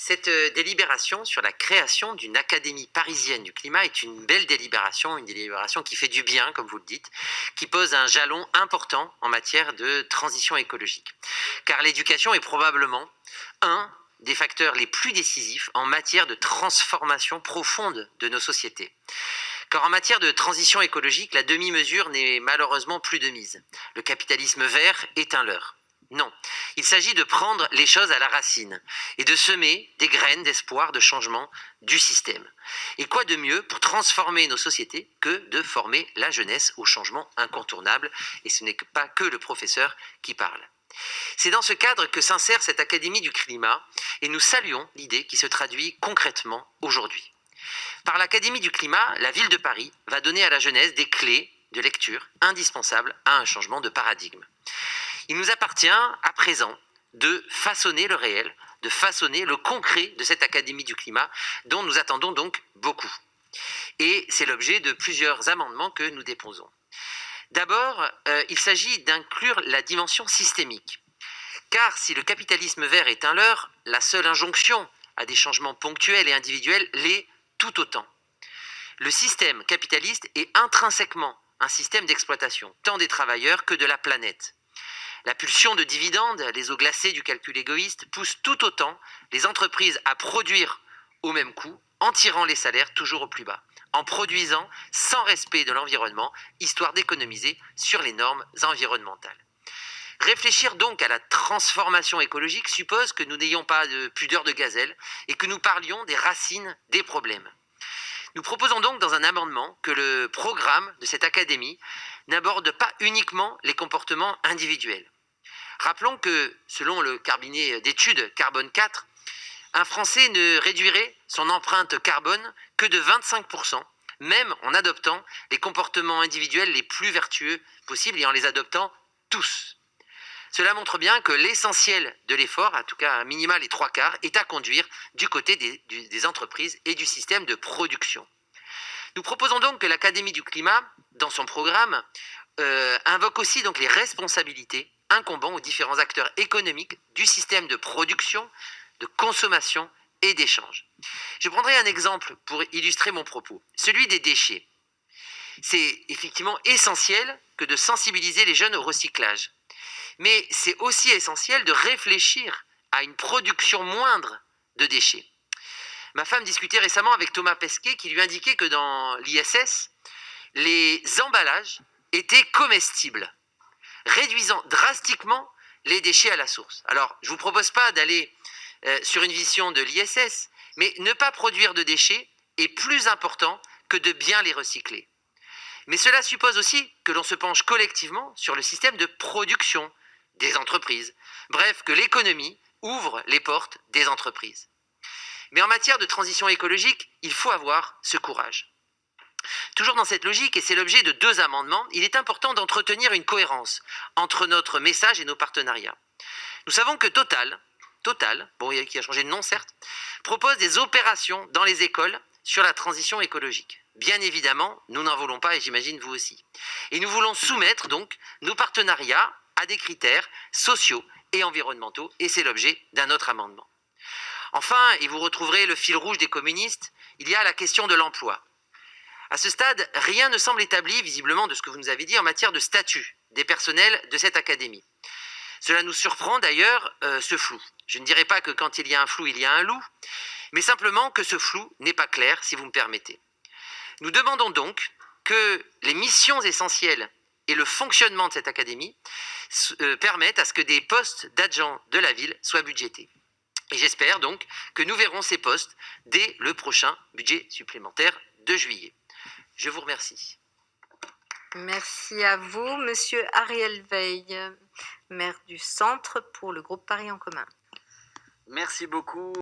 Cette délibération sur la création d'une académie parisienne du climat est une belle délibération, une délibération qui fait du bien, comme vous le dites, qui pose un jalon important en matière de transition écologique. Car l'éducation est probablement un des facteurs les plus décisifs en matière de transformation profonde de nos sociétés. Car en matière de transition écologique, la demi-mesure n'est malheureusement plus de mise. Le capitalisme vert est un leurre. Non, il s'agit de prendre les choses à la racine et de semer des graines d'espoir de changement du système. Et quoi de mieux pour transformer nos sociétés que de former la jeunesse au changement incontournable, et ce n'est pas que le professeur qui parle. C'est dans ce cadre que s'insère cette Académie du climat, et nous saluons l'idée qui se traduit concrètement aujourd'hui. Par l'Académie du climat, la ville de Paris va donner à la jeunesse des clés de lecture indispensables à un changement de paradigme. Il nous appartient à présent de façonner le réel, de façonner le concret de cette Académie du climat dont nous attendons donc beaucoup. Et c'est l'objet de plusieurs amendements que nous déposons. D'abord, il s'agit d'inclure la dimension systémique. Car si le capitalisme vert est un leurre, la seule injonction à des changements ponctuels et individuels l'est tout autant. Le système capitaliste est intrinsèquement un système d'exploitation, tant des travailleurs que de la planète. La pulsion de dividendes, les eaux glacées du calcul égoïste, poussent tout autant les entreprises à produire au même coût, en tirant les salaires toujours au plus bas, en produisant sans respect de l'environnement, histoire d'économiser sur les normes environnementales. Réfléchir donc à la transformation écologique suppose que nous n'ayons pas de pudeur de gazelle et que nous parlions des racines des problèmes. Nous proposons donc dans un amendement que le programme de cette académie n'aborde pas uniquement les comportements individuels. Rappelons que, selon le cabinet d'études Carbone 4, un Français ne réduirait son empreinte carbone que de 25%, même en adoptant les comportements individuels les plus vertueux possibles et en les adoptant tous. Cela montre bien que l'essentiel de l'effort, en tout cas un minima les 3/4, est à conduire du côté des entreprises et du système de production. Nous proposons donc que l'Académie du climat, dans son programme, invoque aussi donc les responsabilités incombant aux différents acteurs économiques du système de production, de consommation et d'échange. Je prendrai un exemple pour illustrer mon propos, celui des déchets. C'est effectivement essentiel que de sensibiliser les jeunes au recyclage. Mais c'est aussi essentiel de réfléchir à une production moindre de déchets. Ma femme discutait récemment avec Thomas Pesquet qui lui indiquait que dans l'ISS, les emballages étaient comestibles, réduisant drastiquement les déchets à la source. Alors, je ne vous propose pas d'aller sur une vision de l'ISS, mais ne pas produire de déchets est plus important que de bien les recycler. Mais cela suppose aussi que l'on se penche collectivement sur le système de production des entreprises. Bref, que l'économie ouvre les portes des entreprises. Mais en matière de transition écologique, il faut avoir ce courage. Toujours dans cette logique, et c'est l'objet de 2 amendements, il est important d'entretenir une cohérence entre notre message et nos partenariats. Nous savons que Total, qui a changé de nom certes, propose des opérations dans les écoles sur la transition écologique. Bien évidemment, nous n'en voulons pas et j'imagine vous aussi. Et nous voulons soumettre donc nos partenariats à des critères sociaux et environnementaux, et c'est l'objet d'un autre amendement. Enfin, et vous retrouverez le fil rouge des communistes, il y a la question de l'emploi. À ce stade, rien ne semble établi, visiblement, de ce que vous nous avez dit en matière de statut des personnels de cette académie. Cela nous surprend d'ailleurs, ce flou. Je ne dirais pas que quand il y a un flou, il y a un loup, mais simplement que ce flou n'est pas clair, si vous me permettez. Nous demandons donc que les missions essentielles et le fonctionnement de cette académie permettent à ce que des postes d'agents de la ville soient budgétés. Et j'espère donc que nous verrons ces postes dès le prochain budget supplémentaire de juillet. Je vous remercie. Merci à vous, Monsieur Ariel Veil, maire du Centre pour le groupe Paris en commun. Merci beaucoup.